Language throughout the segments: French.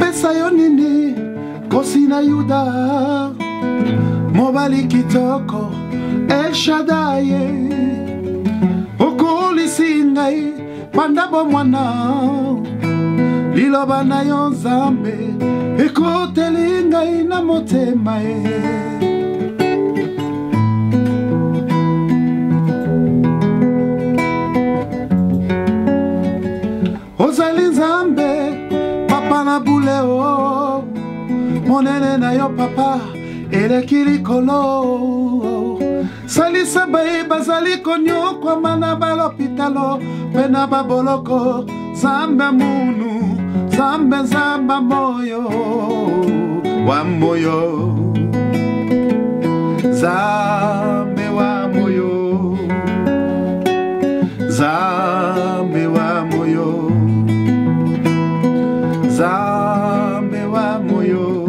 napesa yo nini kosi na Yuda mobali kitoko El Shaddai okolisi ngai panda bomwana liloba na yo Nzambe ekoteli ngai na motema ozali Nzambe papa na buleo monene na yo papa eleki likolo salisa baye bazali konyokwama na balopitalo mpe na baboloko Nzambe munu Nzambe moyo wa moyo Nzambe wa moyo Nzambe wa moyo Nzambe wa moyo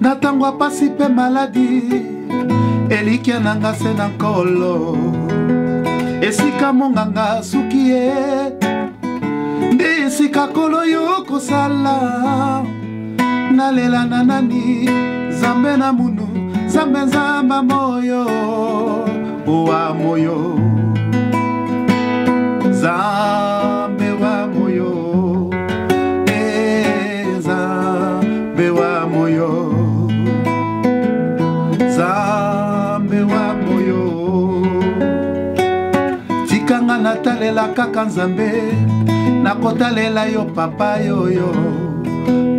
natangwa pasi pe maladi elikia nanga se na nkolo esika monganga suki ye nde esika kolo yo kosala nalela na nani Nzambe na munu Nzambe moyo wa moyo Nzambe wa moyo Nzambe wa moyo Nzambe wa moyo tikanga natalela kaka Nzambe nakotalela yo papa yoyo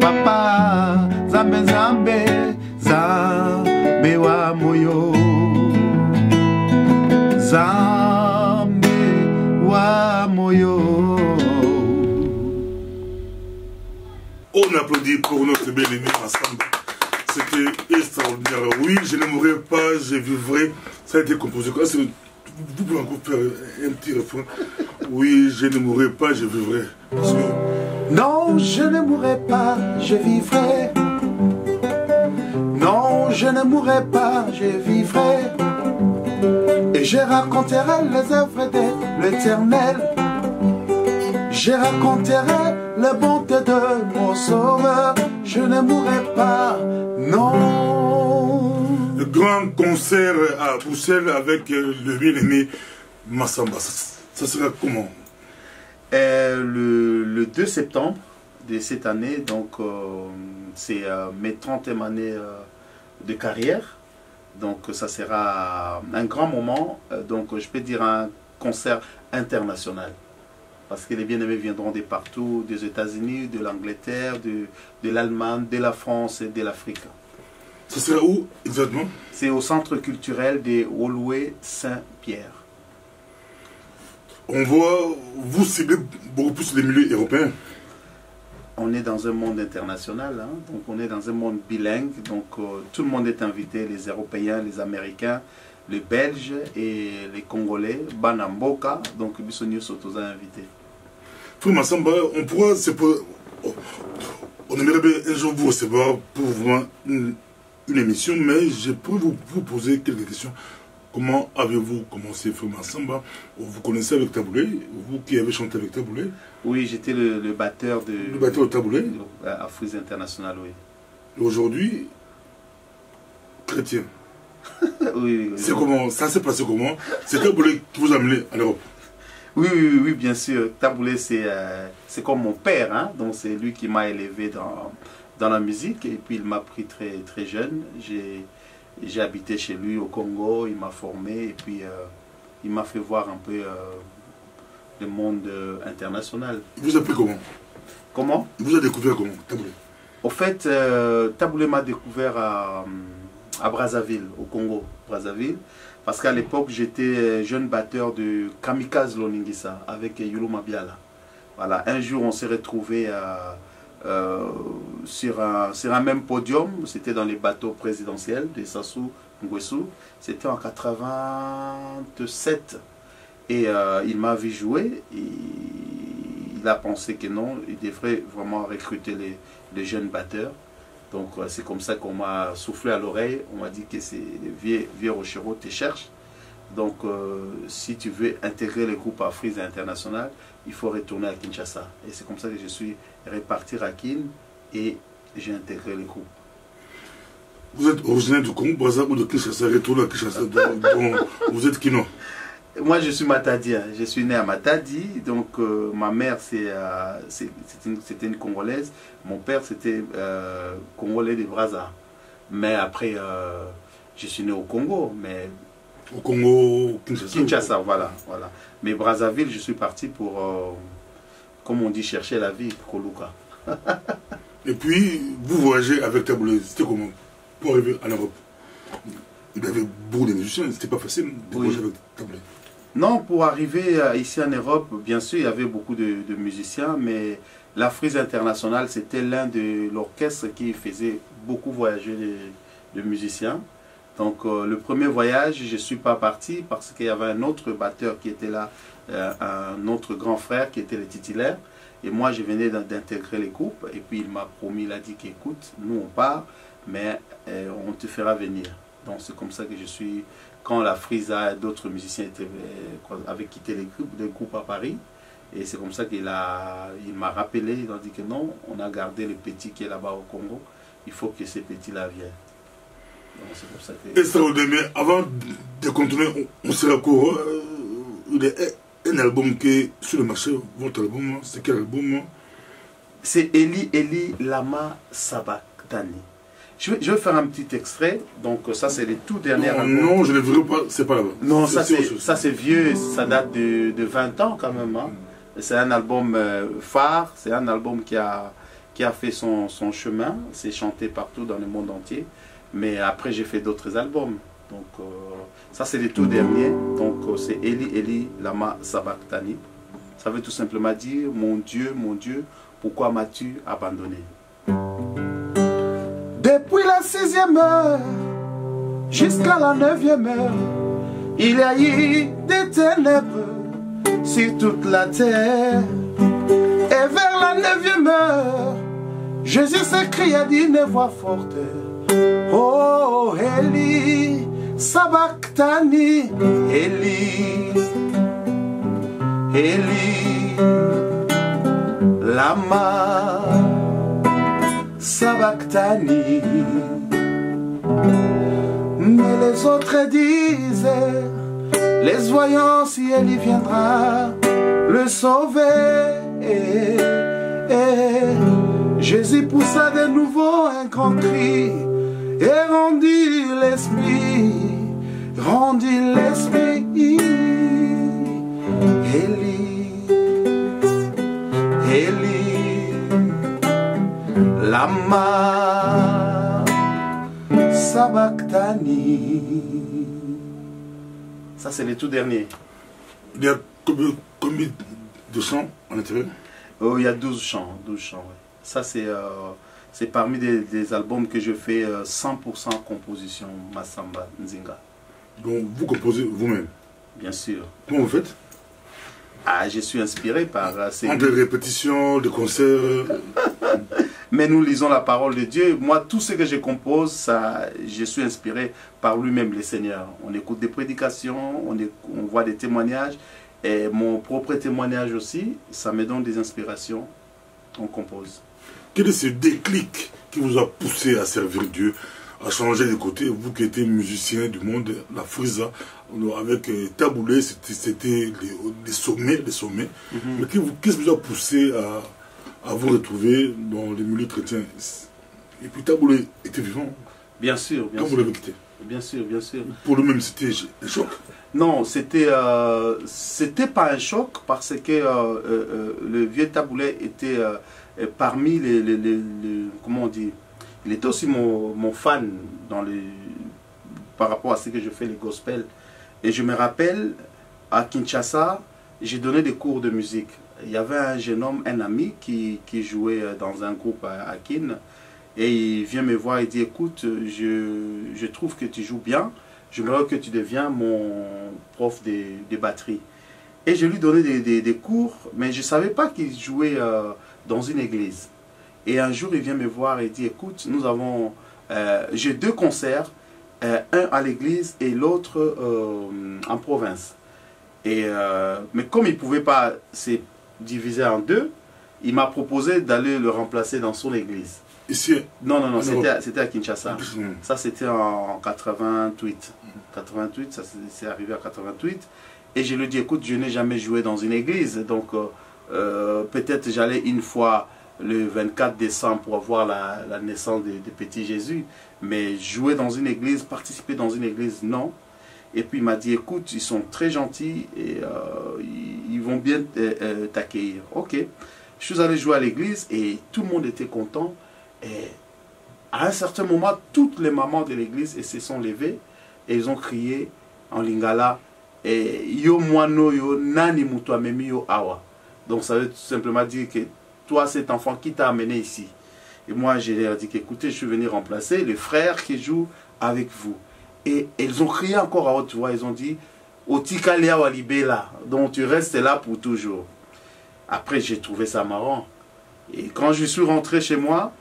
papa Nzambe Nzambe wa moyo Nzambe wa moyo. On applaudit pour notre bien-aimé ensemble. C'était extraordinaire. Oui, je ne mourrai pas, je vivrai. Ça a été composé. Vous pouvez encore faire un petit refrain. Oui, je ne mourrai pas, je vivrai. Parce que... Non, je ne mourrai pas, je vivrai. Non, je ne mourrai pas, je vivrai. Et je raconterai les œuvres de l'Éternel. Je raconterai le bonté de mon sauveur. Je ne mourrai pas, non. Le grand concert à Bruxelles avec le bien-aimé Massamba, ça sera comment? Le 2 septembre de cette année, donc c'est mes 30e années de carrière. Donc ça sera un grand moment, donc je peux dire un concert international. Parce que les bien-aimés viendront de partout, des États-Unis, de l'Angleterre, de l'Allemagne, de la France et de l'Afrique. Ça sera où exactement? C'est au centre culturel de Woluwe Saint-Pierre. On voit, vous ciblez beaucoup plus les milieux européens. On est dans un monde international, hein, donc on est dans un monde bilingue, donc tout le monde est invité, les Européens, les Américains, les Belges et les Congolais, Banamboka, donc Bissonio Sotoza invité. Frère Massamba, on aimerait bien un jour vous recevoir pour voir une émission, mais je pourrais vous poser quelques questions. Comment avez-vous commencé, Frère Massamba? Vous connaissez avec Taboulé, vous qui avez chanté avec Taboulé? Oui, j'étais le batteur de... Le batteur de Taboulé? À Frise International, oui. Aujourd'hui, chrétien. Oui. C'est comment? Ça s'est passé comment? C'est Taboulé qui vous a amené à l'Europe? Oui, bien sûr. Taboulé, c'est comme mon père, hein? Donc c'est lui qui m'a élevé dans la musique, et puis il m'a pris très jeune. J'ai habité chez lui au Congo, il m'a formé, et puis il m'a fait voir un peu le monde international. Il vous a pris comment? Comment? Il vous a découvert comment, Taboulé? Au fait, Taboulé m'a découvert à Brazzaville, au Congo, Brazzaville, parce qu'à l'époque, j'étais jeune batteur de Kamikaze Loningisa avec Yulu Mabiala. Voilà, un jour, on s'est retrouvés sur un même podium, c'était dans les bateaux présidentiels de Sassou Nguesso, c'était en 87, et il m'a vu jouer, et il a pensé que non, il devrait vraiment recruter les jeunes batteurs, Donc c'est comme ça qu'on m'a soufflé à l'oreille, on m'a dit que c'est Vieux Rochereau te cherche. Donc si tu veux intégrer le groupe Afriza International, il faut retourner à Kinshasa. Et c'est comme ça que je suis reparti à Kin et j'ai intégré le groupe. Vous êtes originaire du Congo, Brazza ou de Kinshasa, retourné à Kinshasa, vous êtes Kino? Moi je suis Matadien, je suis né à Matadi, donc ma mère c'était une Congolaise, mon père c'était Congolais de Brazza. Mais après je suis né au Congo, mais... Au Congo, Kinshasa. Kinshasa, voilà. Mais Brazzaville, je suis parti pour, comme on dit, chercher la vie, Koluka. Et puis, vous voyagez avec Taboulé, c'était comment pour arriver en Europe? Il y avait beaucoup de musiciens, c'était pas facile de voyager avec Taboulé. Non, pour arriver ici en Europe, bien sûr, il y avait beaucoup de musiciens, mais l'Afriza International, c'était l'un de l'orchestre qui faisait beaucoup voyager les musiciens. Donc le premier voyage, je ne suis pas parti parce qu'il y avait un autre batteur qui était là, un autre grand frère qui était le titulaire. Et moi, je venais d'intégrer les groupes. Et puis il m'a promis, il a dit qu'écoute, nous on part, mais on te fera venir. Donc c'est comme ça que je suis, quand la Afriza et d'autres musiciens avaient quitté les groupes à Paris. Et c'est comme ça qu'il m'a rappelé, il a dit que non, on a gardé le petit qui est là-bas au Congo. Il faut que ces petits-là viennent. C'est pour ça que... Et ça, mais avant de continuer, on sera court. Il y a un album qui est sur le marché. Votre album, c'est quel album? C'est Eli Lama Sabachthani. Je vais faire un petit extrait. Donc ça c'est les tout derniers albums. Non, je ne veux pas, c'est pas là-bas. Non, ça c'est vieux, ça date de 20 ans quand même. Hein. C'est un album phare, c'est un album qui a fait son chemin. C'est chanté partout dans le monde entier. Mais après, j'ai fait d'autres albums. Donc, ça, c'est les tout derniers. Donc, c'est Eli Lama Sabachthani. Ça veut tout simplement dire, mon Dieu, pourquoi m'as-tu abandonné? Depuis la 6e heure jusqu'à la 9e heure, il y a eu des ténèbres sur toute la terre. Et vers la 9e heure, Jésus s'écria d'une voix forte: oh, Eli, Sabachthani, Eli, Lama, Sabachthani. Mais les autres disaient: les voyants, si Eli viendra le sauver. Jésus poussa de nouveau un grand cri et rendit l'esprit. Eli, Lama Sabachthani. Ça, c'est les tout derniers. Il y a combien de chants en intérieur? Oh, il y a 12 chants. 12 chants, ouais. Ça, c'est parmi des albums que je fais 100% composition Massamba Nzinga. Donc, vous composez vous-même? Bien sûr. Comment vous faites? Ah, je suis inspiré par... Des répétitions, des concerts. Mais nous lisons la parole de Dieu. Moi, tout ce que je compose, je suis inspiré par lui-même, le Seigneur. On écoute des prédications, on voit des témoignages. Et mon propre témoignage aussi, ça me donne des inspirations. On compose. Quel est ce déclic qui vous a poussé à servir Dieu, à changer de côté? Vous qui étiez musicien du monde, la Afriza, avec Taboulé, c'était les sommets. Mais qu'est-ce qui vous a poussé à vous retrouver dans les milieux chrétiens? Et puis Taboulé était vivant. Bien sûr, bien sûr. Quand vous l'avez quitté? Bien sûr, bien sûr. Pour lui-même, c'était un choc? Non, c'était pas un choc parce que le vieux Taboulé était parmi comment on dit, il était aussi mon fan par rapport à ce que je fais, les gospels. Et je me rappelle, à Kinshasa, j'ai donné des cours de musique. Il y avait un jeune homme, un ami, qui jouait dans un groupe à Kin. Et il vient me voir et dit: écoute, je trouve que tu joues bien. J'aimerais que tu deviens mon prof de batterie. Et je lui donnais des cours, mais je ne savais pas qu'il jouait dans une église. Et un jour, il vient me voir et dit, écoute, nous avons, j'ai 2 concerts, un à l'église et l'autre en province. Mais comme il ne pouvait pas se diviser en 2, il m'a proposé d'aller le remplacer dans son église. Ici? Non, c'était à Kinshasa. Ça, c'était en 88. 88, ça c'est arrivé à 88. Et je lui ai dit, écoute, je n'ai jamais joué dans une église. Donc, peut-être j'allais une fois le 24 décembre pour voir la naissance de petit Jésus. Mais jouer dans une église, participer dans une église, non. Et puis il m'a dit, écoute, ils sont très gentils et ils vont bien t'accueillir. Ok. Je suis allé jouer à l'église et tout le monde était content. Et à un certain moment, toutes les mamans de l'église se sont levées et ils ont crié en lingala, yo moano yo nani mutu amemi yo awa. Donc ça veut tout simplement dire que toi, cet enfant, qui t'a amené ici? Et moi, je leur ai dit qu'écoutez, je suis venu remplacer le frère qui joue avec vous. Et ils ont crié encore à haute voix, ils ont dit, Otikalea walibela, donc tu restes là pour toujours. Après, j'ai trouvé ça marrant. Et quand je suis rentré chez moi,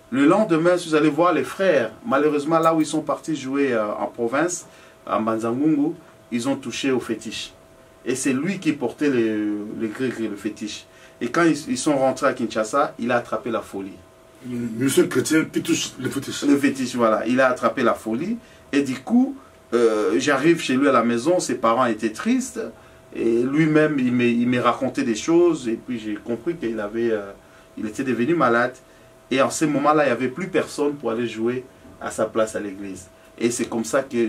le lendemain, je suis allé voir les frères. Malheureusement, là où ils sont partis jouer en province, à Manzangungu, ils ont touché au fétiche. Et c'est lui qui portait le fétiche. Et quand ils sont rentrés à Kinshasa, il a attrapé la folie. Monsieur chrétien qui touche le fétiche. Le fétiche, voilà. Il a attrapé la folie. Et du coup, j'arrive chez lui à la maison, ses parents étaient tristes. Et lui-même, il me racontait des choses. Et puis j'ai compris qu'il il était devenu malade. Et en ce moment-là, il n'y avait plus personne pour aller jouer à sa place à l'église. Et c'est comme ça que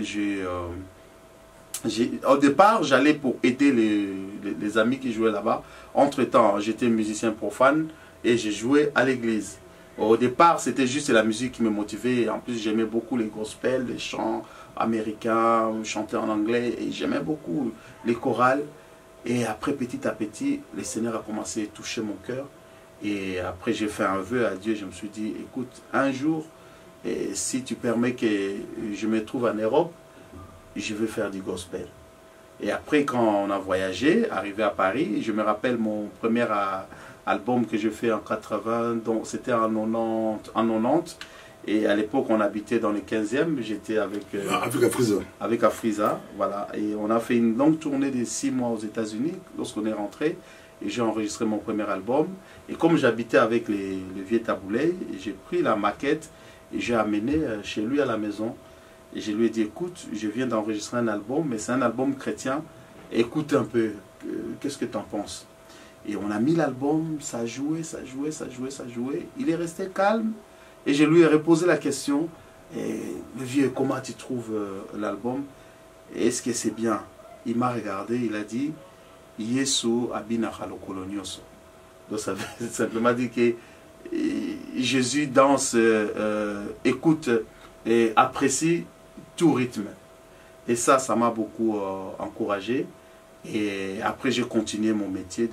au départ, j'allais pour aider les amis qui jouaient là-bas. Entre-temps, j'étais musicien profane et j'ai joué à l'église. Au départ, c'était juste la musique qui me motivait. En plus, j'aimais beaucoup les gospels, les chants américains, chanter en anglais. Et j'aimais beaucoup les chorales. Et après, petit à petit, le Seigneur a commencé à toucher mon cœur. Et après, j'ai fait un vœu à Dieu. Je me suis dit, écoute, un jour, si tu permets que je me trouve en Europe, je veux faire du gospel. Et après, quand on a voyagé, arrivé à Paris, je me rappelle mon premier album que j'ai fait en 80, donc c'était en 90. Et à l'époque, on habitait dans le 15e, j'étais avec Afrisa. Avec Afrisa, voilà. Et on a fait une longue tournée de 6 mois aux États-Unis lorsqu'on est rentré. Et j'ai enregistré mon premier album. Et comme j'habitais avec les vieux taboulets, j'ai pris la maquette et j'ai amené chez lui à la maison. Et je lui ai dit, écoute, je viens d'enregistrer un album, mais c'est un album chrétien. Écoute un peu, qu'est-ce que tu en penses? Et on a mis l'album, ça jouait, ça jouait, ça jouait, ça jouait. Il est resté calme. Et je lui ai reposé la question, le vieux, comment tu trouves l'album? Est-ce que c'est bien? Il m'a regardé, il a dit, Yesu abina kolonioso. Donc ça veut simplement dire que Jésus danse, écoute et apprécie tout rythme. Et ça m'a beaucoup encouragé. Et après, j'ai continué mon métier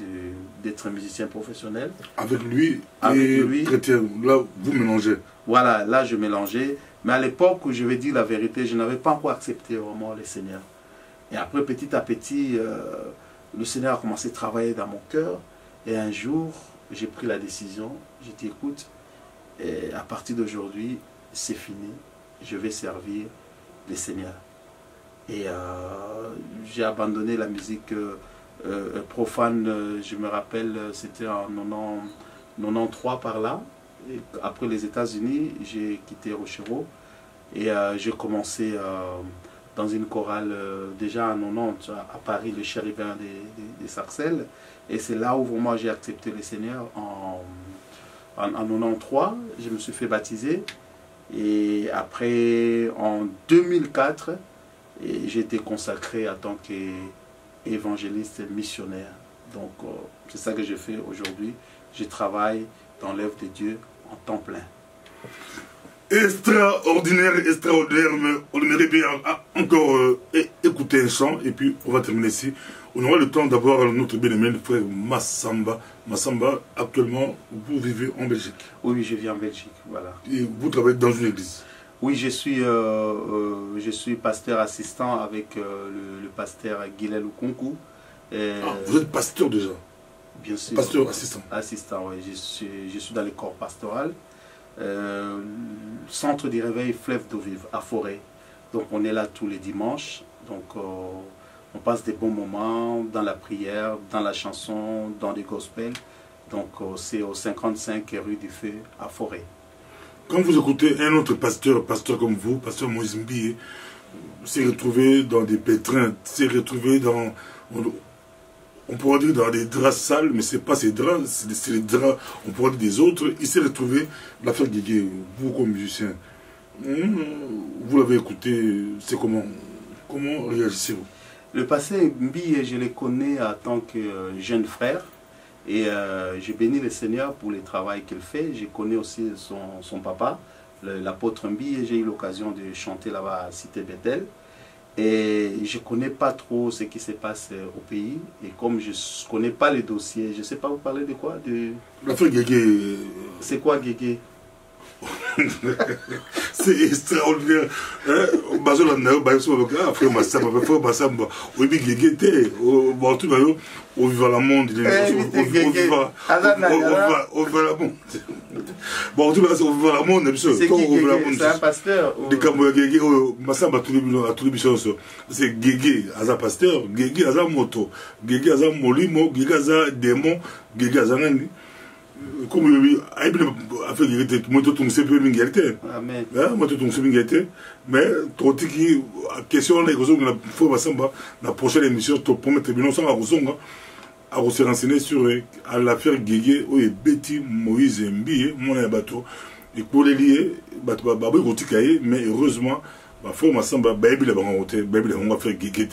d'être un musicien professionnel. Avec lui et chrétien, là, vous mélangez. Voilà, là, je mélangeais. Mais à l'époque, je vais dire la vérité, je n'avais pas encore accepté vraiment le Seigneur. Et après, petit à petit, le Seigneur a commencé à travailler dans mon cœur. Et un jour, j'ai pris la décision. J'ai dit, écoute, à partir d'aujourd'hui, c'est fini. Je vais servir le Seigneur. Et j'ai abandonné la musique profane. Je me rappelle, c'était en 93 par là. Et après les États-Unis, j'ai quitté Rochero. Et j'ai commencé dans une chorale déjà en 90 à Paris, le chérubin des Sarcelles. Et c'est là où vraiment j'ai accepté le Seigneur en 93. Je me suis fait baptiser. Et après, en 2004, j'ai été consacré en tant qu'évangéliste missionnaire. Donc, c'est ça que je fais aujourd'hui. Je travaille dans l'œuvre de Dieu en temps plein. Extraordinaire, extraordinaire. Mais on aimerait bien encore écouter un chant et puis on va terminer ici. On aura le temps d'avoir notre bien-aimé, le frère Massamba. Massamba, actuellement, vous vivez en Belgique. Oui, je vis en Belgique, voilà. Et vous travaillez dans une église? Oui, je suis pasteur assistant avec le pasteur Guilel Okunku. Vous êtes pasteur déjà? Bien sûr. Pasteur assistant. Assistant, oui. Je suis dans le corps pastoral. Centre du réveil Fleuve d'eau vive à Forêt. Donc on est là tous les dimanches. Donc on passe des bons moments dans la prière, dans la chanson, dans les gospels. Donc c'est au 55 rue du Feu à Forêt. Quand vous écoutez un autre pasteur comme vous, pasteur Moïse Mbié, s'est retrouvé dans des pétrins, s'est retrouvé dans, on pourrait dire dans des draps sales, mais ce n'est pas ces draps, c'est les draps, on pourrait dire des autres. Il s'est retrouvé, l'affaire Guégué, vous comme musicien, vous l'avez écouté, c'est comment réagissez-vous? Le passé Mbié, je le connais en tant que jeune frère. Et je bénis le Seigneur pour le travail qu'il fait. Je connais aussi son papa, l'apôtre Mbi, et j'ai eu l'occasion de chanter là-bas à Cité Bethel. Et je ne connais pas trop ce qui se passe au pays. Et comme je ne connais pas les dossiers, je ne sais pas vous parler de quoi L'affaire Guégué. C'est quoi Guégué? C'est extraordinaire. Frère Massamba, oui, Guégué, bon, tout d'ailleurs, on vit dans le monde. On vit dans le monde. Bon, tout d'ailleurs, on vit dans le monde. C'est qui Guégué? C'est un pasteur? Massamba, c'est Guégué, Aza pasteur, Guégué, Aza moto, Guégué, Aza molimo, Guégué, Aza démon, Guégué, Aza nani. Comme il a fait des moi tout ton CP mingalité moi tout ton CP mingalité mais tout qui question les choses qu'on a fait ensemble la prochaine émission pour promettre bien ensemble à se renseigner sur l'affaire Guégué ou Betty Moïse Mbié mon bateau et pour les lier bateau babou goutikaye mais heureusement bah faut ensemble baby la bangote baby on va faire Guégué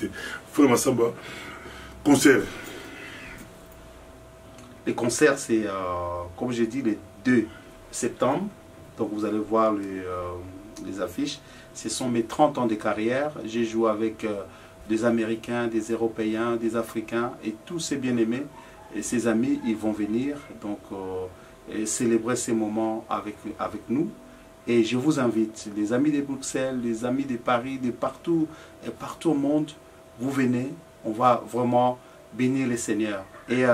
faut ensemble concert. Les concerts, c'est, comme j'ai dit, le 2 septembre. Donc, vous allez voir les affiches. Ce sont mes 30 ans de carrière. J'ai joué avec des Américains, des Européens, des Africains. Et tous ces bien-aimés et ces amis, ils vont venir donc, célébrer ces moments avec nous. Et je vous invite, les amis de Bruxelles, les amis de Paris, de partout, et partout au monde, vous venez. On va vraiment bénir le Seigneur. Et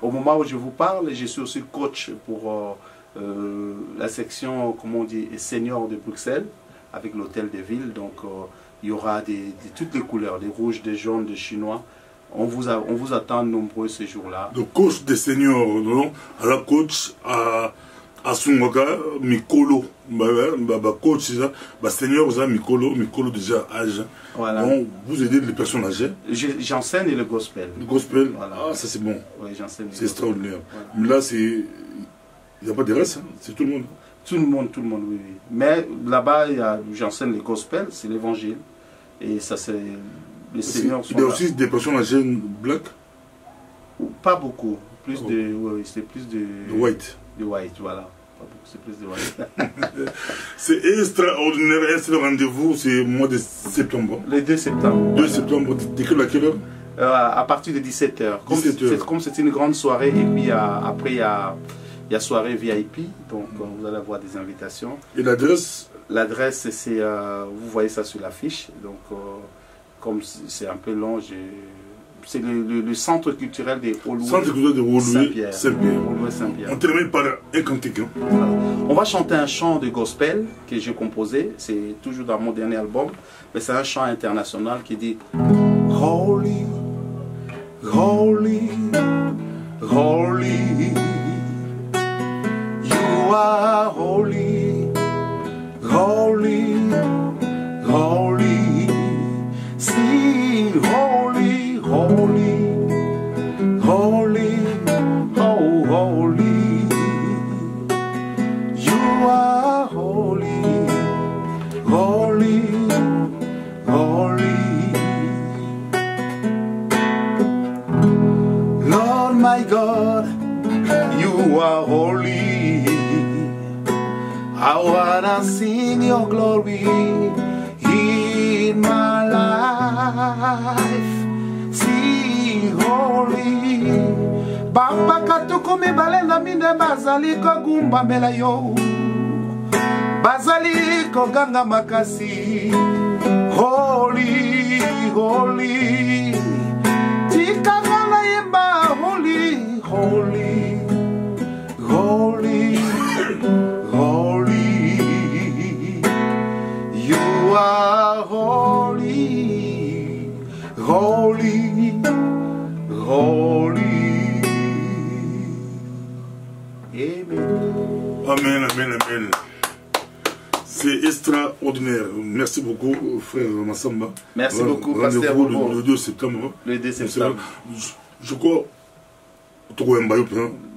au moment où je vous parle, je suis aussi coach pour la section, comment on dit, senior de Bruxelles, avec l'hôtel de ville. Donc, il y aura de toutes les couleurs, des rouges, des jaunes, des chinois. On vous attend nombreux ce jour-là. Donc, coach des seniors, non? Alors, coach à Sungaka, Mikolo. Coach, c'est ça. Senior, c'est Mikolo déjà âge. Voilà. Donc, vous aidez les personnes âgées. J'enseigne le gospel. Le gospel, voilà. Ah, ça c'est bon. Oui, j'enseigne. C'est extraordinaire. Voilà. Mais là, il n'y a pas de reste, hein. C'est tout le monde. Tout le monde, oui. Mais là-bas, j'enseigne le gospel, c'est l'évangile. Et ça, c'est. Les seigneurs sont. Il y a aussi des personnes âgées black? Pas beaucoup. Plus de. Oui, c'est plus de. White. De white, voilà. C'est plus de white. C'est extraordinaire. Est-ce le rendez-vous? C'est le mois de septembre. Le 2 septembre. 2 septembre. À quelle heure? À partir de 17h. Comme c'est une grande soirée, et puis après il y a soirée VIP, donc vous allez avoir des invitations. Et l'adresse? L'adresse, c'est, vous voyez ça sur l'affiche, donc comme c'est un peu long, c'est le centre culturel de Oloué. Centre culturel de Oloué Saint-Pierre. On termine par un cantique. Hein. Voilà. On va chanter un chant de gospel que j'ai composé, c'est toujours dans mon dernier album, mais c'est un chant international qui dit Holy, holy, holy, you are holy, holy, holy, sing holy, holy, holy, oh holy, you are holy, holy, holy. Lord my God, you are holy. I wanna sing your glory in my life. Sing holy. Bamba katuku mibalenda mine bazali kogumba mela yo. Bazali koganga makasi. Holy, holy. Tikagala yemba holy. Rolly, Rolly. Amen. Amen, amen, amen. C'est extraordinaire. Merci beaucoup, frère Massamba. Merci beaucoup, pasteur. Rendez-vous le 2 septembre. Le 2 septembre. Je crois,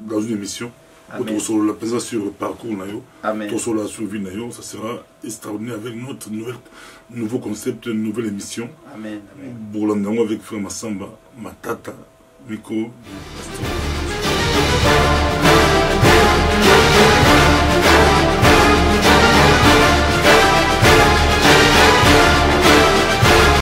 dans une émission, Amen. sur la présence sur le parcours, Amen. sur la survie, ça sera extraordinaire avec notre nouveau concept, une nouvelle émission. Amen. Amen. Bourlandamo avec frère Massamba, Matata, Miko.